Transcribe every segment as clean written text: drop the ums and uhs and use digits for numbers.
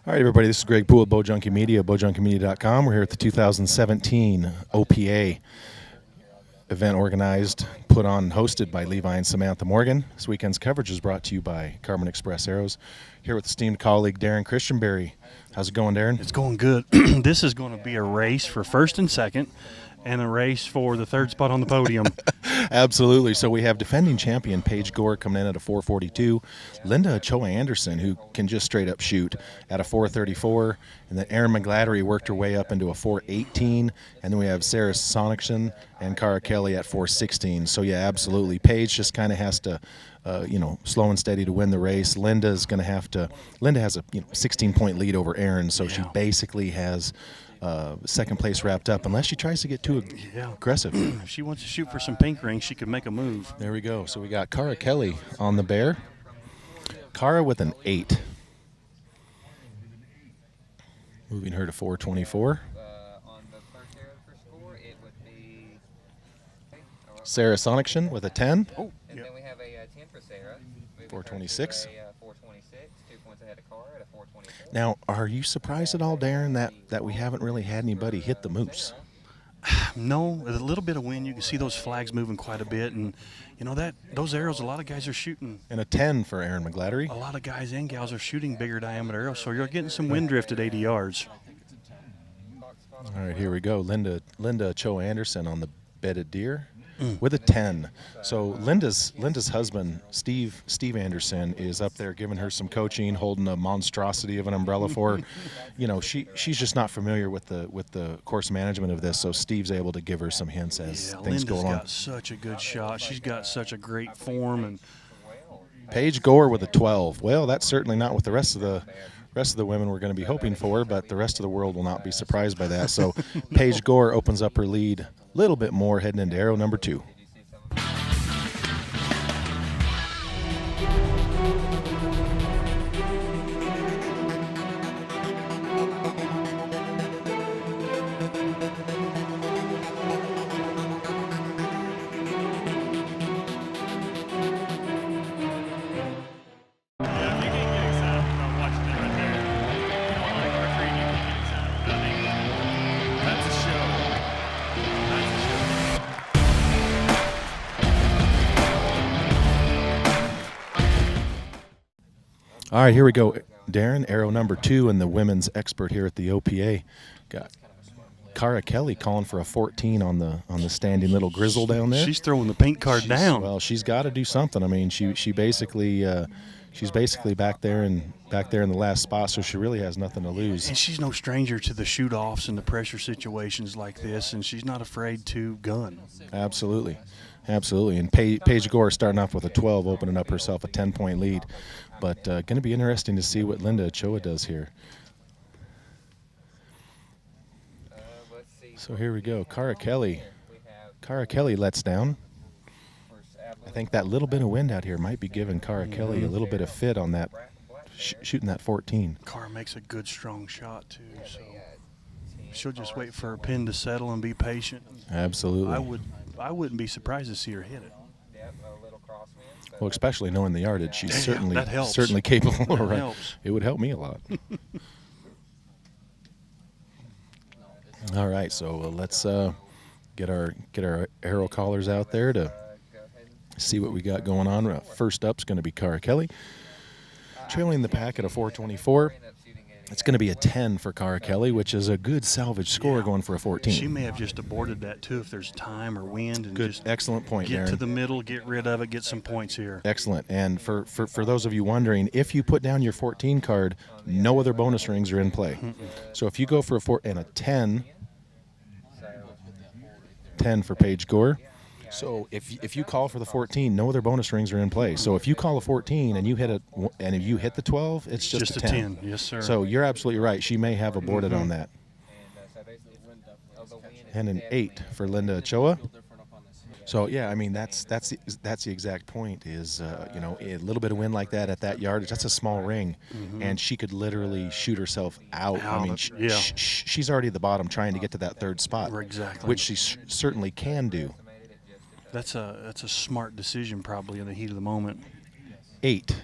All right, everybody, this is Greg Poole at Bowjunky Media, bowjunkymedia.com. We're here at the 2017 OPA event organized, put on, hosted by Levi and Samantha Morgan. This weekend's coverage is brought to you by Carbon Express Arrows. Here with esteemed colleague Darren Christianberry. How's it going, Darren? It's going good. This is going to be a race for first and second, and a race for the third spot on the podium. Absolutely. So we have defending champion Paige Gore coming in at a 4:42, Linda Ochoa Anderson, who can just straight up shoot, at a 4:34, and then Erin McGladdery worked her way up into a 4:18, and then we have Sarah Sonicson and Cara Kelly at 4:16. So yeah, absolutely. Paige just kind of has to, slow and steady to win the race. Linda has a 16-point lead over Erin, so she basically has second place wrapped up, unless she tries to get too aggressive. If she wants to shoot for some pink rings, she could make a move. There we go. So we got Cara Kelly on the bear. Cara with an 8. Moving her to 4:24. Sarah Sonicson with a 10. Oh, and then we have a 10 for Sarah. 4:26. 4:26, 2 points ahead of Cara at a 4:24. Now, are you surprised at all, Darren, that we haven't really had anybody hit the moose? No, with a little bit of wind, you can see those flags moving quite a bit, and those arrows, a lot of guys are shooting. And a 10 for Erin McGladdery. A lot of guys and gals are shooting bigger diameter arrows, so you're getting some wind drift at 80 yards. All right, here we go. Linda Ochoa Anderson on the bedded deer with a 10. So Linda's husband, Steve Anderson, is up there giving her some coaching, holding a monstrosity of an umbrella for her. She's just not familiar with the course management of this, so Steve's able to give her some hints as things go along. Linda's got such a good shot. She's got such a great form. And Paige Gore with a 12. Well, that's certainly not what the rest of the women we're going to be hoping for, but the rest of the world will not be surprised by that. So Paige Gore opens up her lead a little bit more heading into arrow number 2. All right, here we go, Darren. Arrow number 2, and the women's expert here at the OPA got Cara Kelly calling for a 14 on the standing little grizzle down there. she's throwing the pink card down. Well, she's got to do something. I mean, she basically she's basically back there in the last spot, so she really has nothing to lose. And she's no stranger to the shoot-offs and the pressure situations like this, and she's not afraid to gun. Absolutely. And Paige Gore starting off with a 12, opening up herself a 10-point lead. But going to be interesting to see what Linda Ochoa does here. So here we go. Cara Kelly lets down. I think that little bit of wind out here might be giving Cara Kelly a little bit of fit on that, shooting that 14. Cara makes a good, strong shot, too. So she'll just wait for her pin to settle and be patient. Absolutely. I wouldn't be surprised to see her hit it. Well, especially knowing the yardage, she's certainly capable. That right? helps. It would help me a lot. All right, so let's get our arrow callers out there to see what we got going on. First up's going to be Cara Kelly, trailing the pack at a 4:24. It's going to be a 10 for Cara Kelly, which is a good salvage score going for a 14. She may have just aborted that, too, if there's time or wind. And good, excellent point, get Darren. To the middle, get rid of it, get some points here. Excellent. And for those of you wondering, if you put down your 14 card, no other bonus rings are in play. So if you go for a 4 and a 10 for Paige Gore. So if you call for the 14, no other bonus rings are in play. So if you call a 14 and you hit it, and if you hit the 12, it's just a 10. Yes, sir. So you're absolutely right. She may have aborted on that. And an 8 for Linda Ochoa. So yeah, I mean that's the exact point. Is a little bit of wind like that at that yardage, that's a small ring, and she could literally shoot herself out. I mean, she's already at the bottom trying to get to that third spot, exactly, which she certainly can do. That's a smart decision, probably in the heat of the moment. 8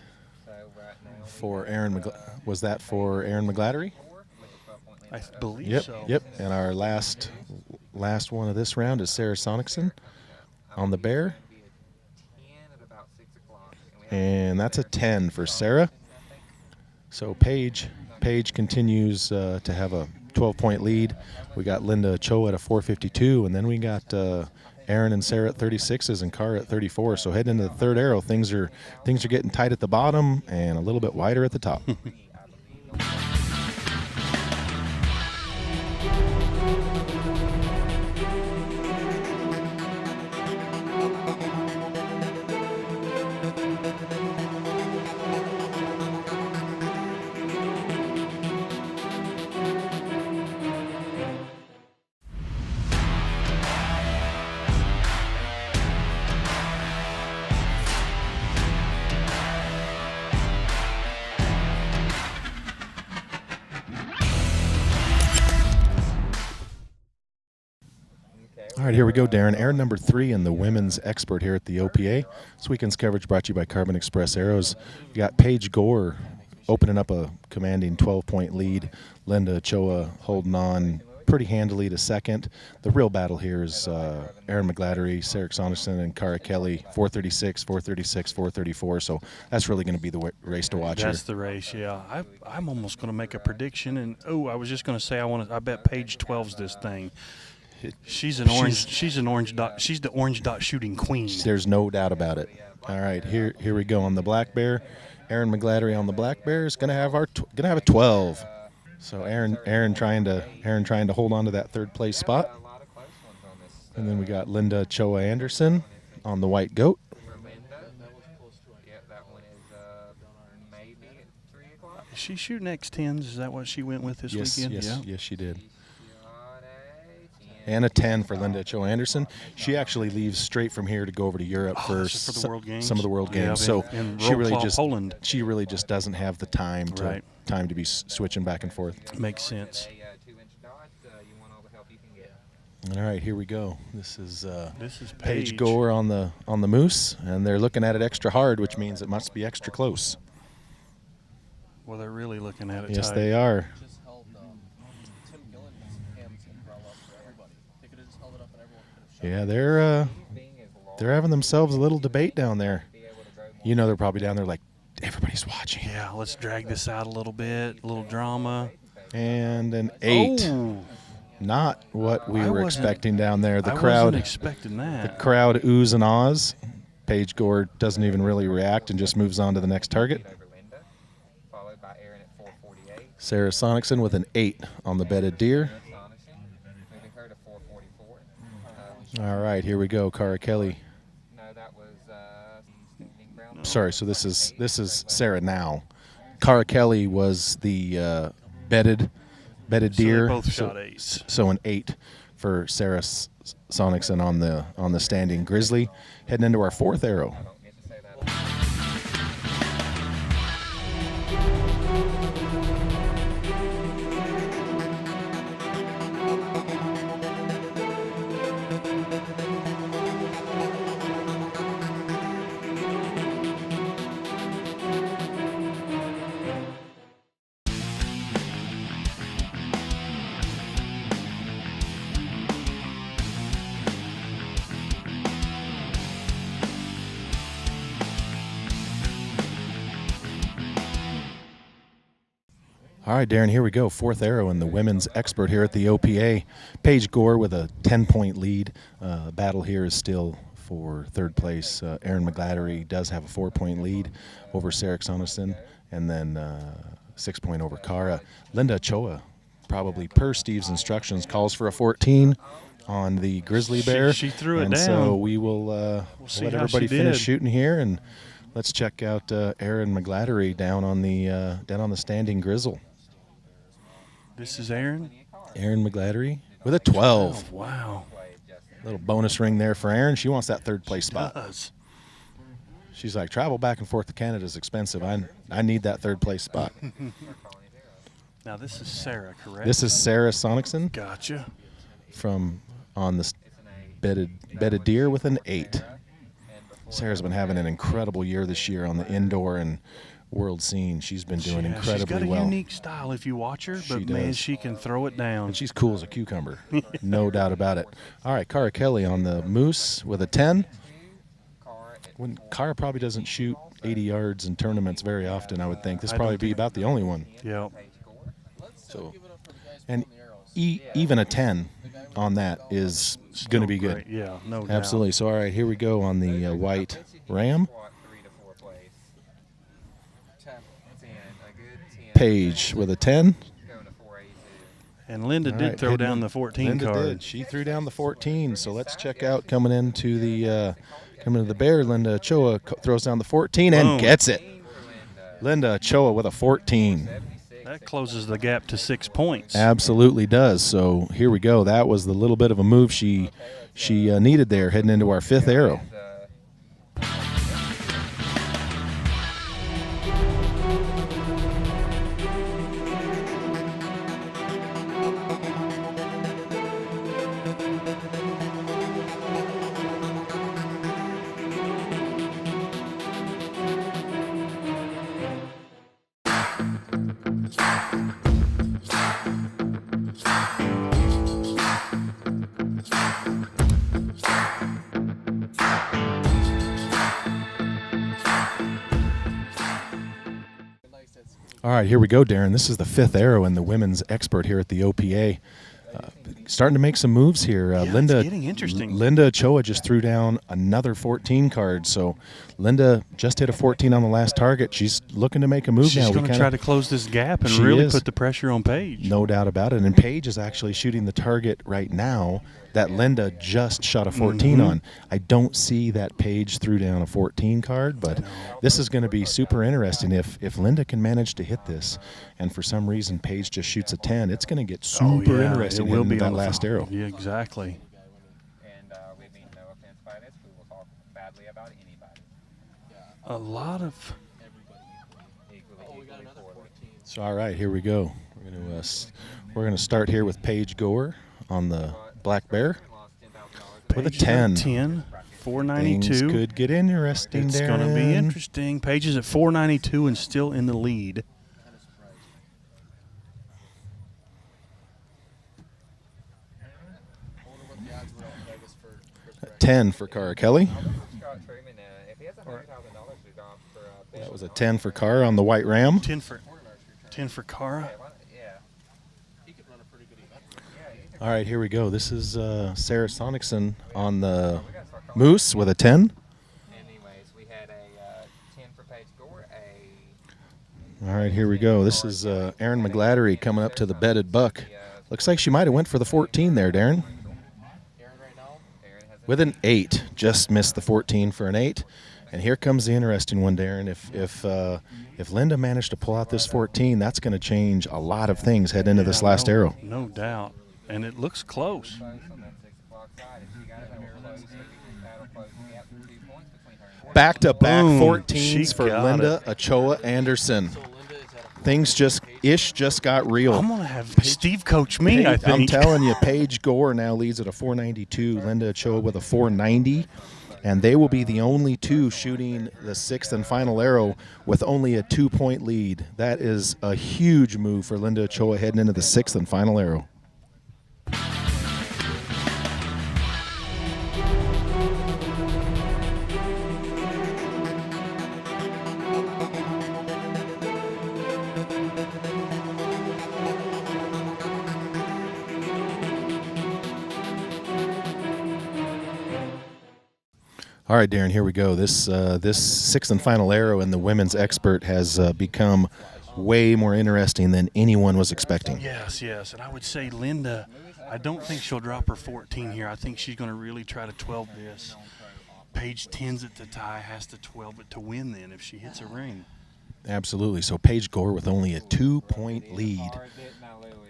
for Aaron. Was that for Aaron McGladdery? I believe Yep, so. yep. And our last one of this round is Sarah Sonicson on the bear. And that's a 10 for Sarah. So Paige continues to have a 12-point lead. We got Linda Ochoa at a 452, and then we got Aaron and Sarah at 36s and Cara at 34. So heading into the third arrow, things are getting tight at the bottom and a little bit wider at the top. All right, here we go, Darren. Aaron number 3 and the women's expert here at the OPA. This weekend's coverage brought to you by Carbon Express Arrows. You got Paige Gore opening up a commanding 12-point lead. Linda Ochoa holding on pretty handily to second. The real battle here is Aaron McGladdery, Sarah Sonicson, and Cara Kelly, 436, 436, 434. So that's really going to be the race to watch. That's here. the race, yeah. I'm almost going to make a prediction, and I was just going to say I bet Paige 12's this thing. She's an orange. She's an orange dot. She's the orange dot shooting queen. There's no doubt about it. All right, here we go on the black bear. Aaron McGladdery on the black bear is gonna have a 12. So Aaron trying to hold on to that third place spot. And then we got Linda Ochoa Anderson on the white goat. Is she shooting X10s? Is that what she went with this weekend? Yes, she did. And a 10 for Linda Ochoa Anderson. She actually leaves straight from here to go over to Europe for the World Games? some of the World Games. Yeah, so in Poland. She really just doesn't have the time to be switching back and forth. Makes sense. All right, here we go. This is Paige Gore on the moose, and they're looking at it extra hard, which means it must be extra close. Well, they're really looking at it. Yes, tight. they are. Yeah, they're having themselves a little debate down there. You know, they're probably down there like, everybody's watching. Yeah, let's drag this out a little bit, a little drama. And an 8. Oh. Not what we were expecting down there. The I crowd wasn't expecting that. The crowd oohs and ahs. Paige Gore doesn't even really react and just moves on to the next target. Sarah Sonicson with an 8 on the bedded deer. All right, here we go. Cara Kelly. No, that was Sorry, so this is Sarah now. Cara Kelly was the bedded deer. They both shot 8s. So an 8 for Sarah Sonicson on the standing grizzly. Heading into our fourth arrow. All right, Darren, here we go. Fourth arrow and the women's expert here at the OPA. Paige Gore with a 10-point lead. Battle here is still for third place. Aaron McGladdery does have a 4-point lead over Sarah Sonicson, and then 6-point over Cara. Linda Ochoa, probably per Steve's instructions, calls for a 14 on the grizzly bear. She threw it and down. So we will let everybody finish shooting here, and let's check out Aaron McGladdery down on the standing grizzle. This is Aaron? Aaron McGladdery with a 12. Oh, wow. Little bonus ring there for Aaron. She wants that third place spot. Does. She's like, travel back and forth to Canada is expensive. I need that third place spot. Now this is Sarah, correct? This is Sarah Sonicson Gotcha. from on the bedded deer with an 8. Sarah's been having an incredible year this year on the indoor, and world scene. She's been doing Yeah, incredibly she's got a well. unique style if you watch her, but She man, does. she can throw it down. And she's cool as a cucumber. No doubt about it. All right, Cara Kelly on the Moose with a 10. When Cara probably doesn't shoot 80 yards in tournaments very often, I would think. This I probably don't be think- about the only one. Yep. So, and even a 10 on that is going to be good. Great. Yeah, no doubt. Absolutely. So, all right, here we go on the white Ram. Paige with a 10. And Linda All did right, throw hitting down it. the 14 Linda card. did. She threw down the 14. So let's check out coming into the bear. Linda Ochoa throws down the 14 and Boom. gets it. Linda Ochoa with a 14. That closes the gap to 6 points. Absolutely does. So here we go. That was the little bit of a move she needed there heading into our 5th arrow. All right, here we go, Darren. This is the 5th arrow and the women's expert here at the OPA. Starting to make some moves here. Yeah, Linda, it's getting interesting. Linda Ochoa just threw down another 14 card. So Linda just hit a 14 on the last target. She's looking to make a move now. She's We going to kinda- try to close this gap and She really is. put the pressure on Paige. No doubt about it. And Paige is actually shooting the target right now that Linda just shot a 14 on. I don't see that Paige threw down a 14 card, but this is going to be super interesting. If Linda can manage to hit this, and for some reason Paige just shoots a 10, it's going to get super interesting It will in be that on the last phone. arrow. Yeah, exactly. And we mean no offense by this. We will talk badly about anybody. A lot of Equally poorly. So all right, here we go. We're going to start here with Paige Gore on the Black Bear Lost $10,000. with a Paige got 10. 10, Things 492. could get interesting, It's Darren. going to be interesting. Paige is at 492 and still in the lead. A 10 for Cara Kelly. Scott Truman, if he has $100,000, we've gone for That was a 10 for Cara on the White Ram. 10 for Cara. yeah. All right, here we go. This is Sarah Sonicson on the Moose with a 10. Anyways, we had a 10 for Paige Gore, All right, here we go. This is Erin McGladdery coming up to the bedded buck. Looks like she might have went for the 14 there, Darren. With an 8. Just missed the 14 for an 8. And here comes the interesting one, Darren. If Linda managed to pull out this 14, that's going to change a lot of things heading into this last arrow. No doubt. And it looks close. on that 6 o'clock side. If you got it close, that'll close the gap to 2 points between her and Back-to-back Boom. 14s She for got Linda Ochoa Anderson. Things just got real. I'm going to have Steve coach me, I think. I'm telling you, Paige Gore now leads at a 492. Linda Ochoa with a 490. And they will be the only two shooting the 6th and final arrow with only a 2-point lead. That is a huge move for Linda Ochoa heading into the 6th and final arrow. All right, Darren, here we go. This 6th and final arrow and the women's expert has become way more interesting than anyone was expecting. Yes. And I would say Linda, I don't think she'll drop her 14 here. I think she's going to really try to 12 this. Paige 10's at the tie, has to 12 it to win then if she hits a ring. Absolutely. So Paige Gore with only a 2-point lead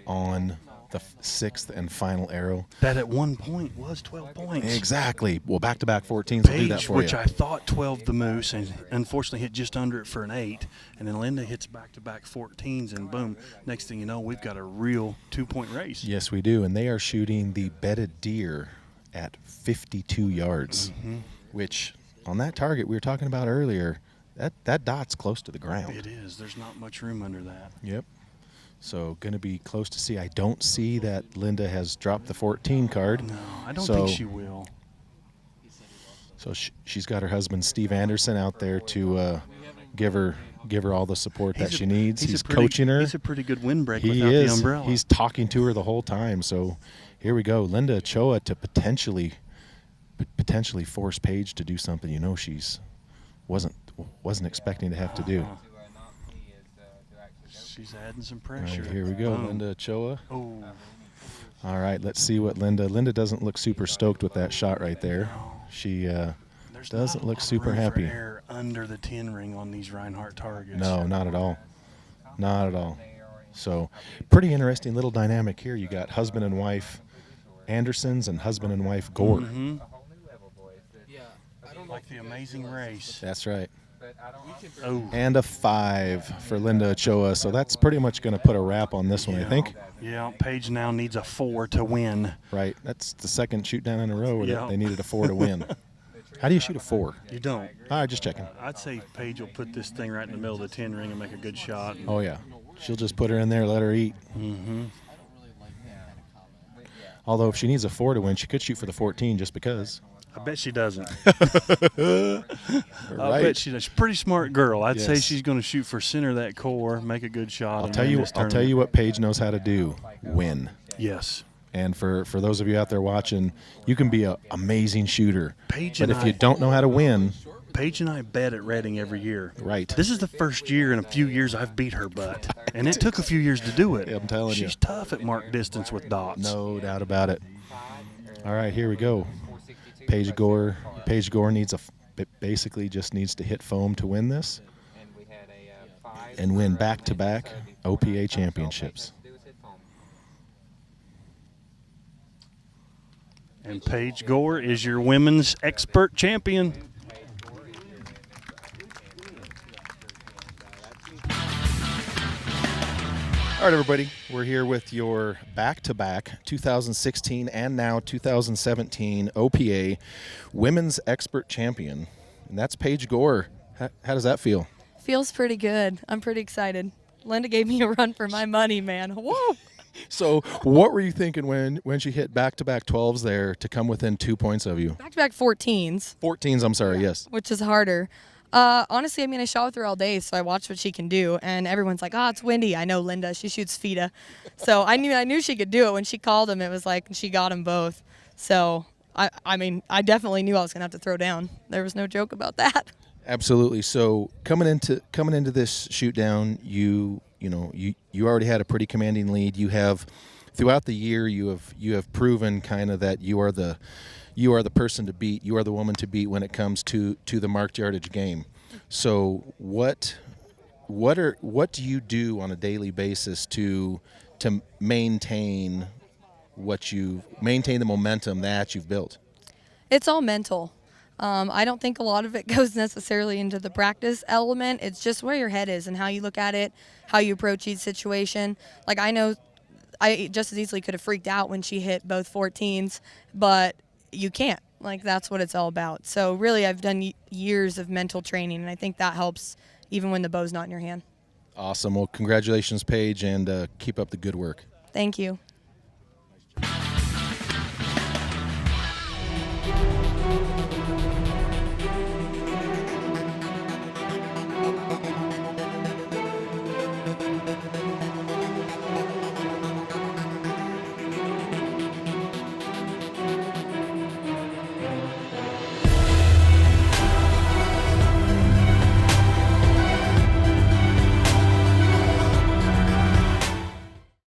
on the 6th and final arrow. That at one point was 12 points. Exactly. Well, back-to-back 14s will do that Paige, for which you. I thought 12 the Moose, and unfortunately hit just under it for an 8. And then Linda hits back-to-back 14s, and boom, next thing you know, we've got a real 2-point race. Yes, we do. And they are shooting the bedded deer at 52 yards, which on that target we were talking about earlier, That dot's close to the ground. It is. There's not much room under that. Yep. So going to be close to see. I don't see that Linda has dropped the 14 card. No, I don't So- think she will. So she's got her husband Steve Anderson out there to give her all the support that she needs. He's coaching her. He's a pretty good windbreak He without is. the umbrella. He's talking to her the whole time. So here we go. Linda Ochoa to potentially force Paige to do something she's wasn't expecting to have to do. She's adding some All pressure. right, here we go. Boom. Linda Ochoa. Oh, All right, let's see what Linda doesn't look super stoked with that shot right there. She there's doesn't not a look lot of super room for happy. air under the 10 ring on these Reinhardt targets. No, not at all. Not at all. So pretty interesting little dynamic here. You got husband and wife Andersons and husband and wife Gore. Mm-hmm. Like the Amazing Race. That's right. Oh, And a 5 for Linda Ochoa. So that's pretty much going to put a wrap on this one, I think. Yeah, Paige now needs a 4 to win. Right. That's the second shoot down in a row where Yeah. they needed a 4 to win. How do you shoot a 4? You don't. All right, just checking. I'd say Paige will put this thing right in the middle of the 10 ring and make a good shot. Oh, yeah. She'll just put her in there, let her eat. Mm-hmm. Although if she needs a 4 to win, she could shoot for the 14 just because. I bet she doesn't. Right. I bet she does. She's a pretty smart girl. I'd say Yes. she's going to shoot for center of that core, make a good shot. I'll and tell win you this what tournament. Paige knows how to do. Win. Yes. And for those of you out there watching, you can be an amazing shooter. Paige But and if you don't know how to win, Paige and I bet at Reading every year. right. This is the first year in a few years I've beat her butt. And it took a few years to do it. I'm telling you. She's tough at mark distance with dots. No doubt about it. All right, here we go. Paige Gore needs basically just needs to hit foam to win this and win back-to-back OPA championships. And Paige Gore is your women's expert champion. All right, everybody, we're here with your back-to-back 2016 and now 2017 OPA Women's Expert Champion, and that's Paige Gore. How does that feel? Feels pretty good. I'm pretty excited. Linda gave me a run for my money, man. Whoa! So what were you thinking when she hit back-to-back 12s there to come within 2 points of you? Back-to-back 14s. 14s, I'm sorry, yes. Which is harder. Honestly, I mean, I shot with her all day, so I watched what she can do, and everyone's like, "Oh, it's windy." I know Linda; she shoots FITA, so I knew she could do it. When she called him, it was like she got them both. So I mean, I definitely knew I was gonna have to throw down. There was no joke about that. Absolutely. So coming into this shoot down, you already had a pretty commanding lead. You have throughout the year you have proven kind of that you are the person to beat. You are the woman to beat when it comes to the marked yardage game. So what do you do on a daily basis to maintain the momentum that you've built? It's all mental. I don't think a lot of it goes necessarily into the practice element. It's just where your head is and how you look at it, how you approach each situation. Like, I know I just as easily could have freaked out when she hit both 14s, but you can't. Like, that's what it's all about. So really, I've done years of mental training, and I think that helps even when the bow's not in your hand. Awesome. Well, congratulations, Paige, and keep up the good work. Thank you.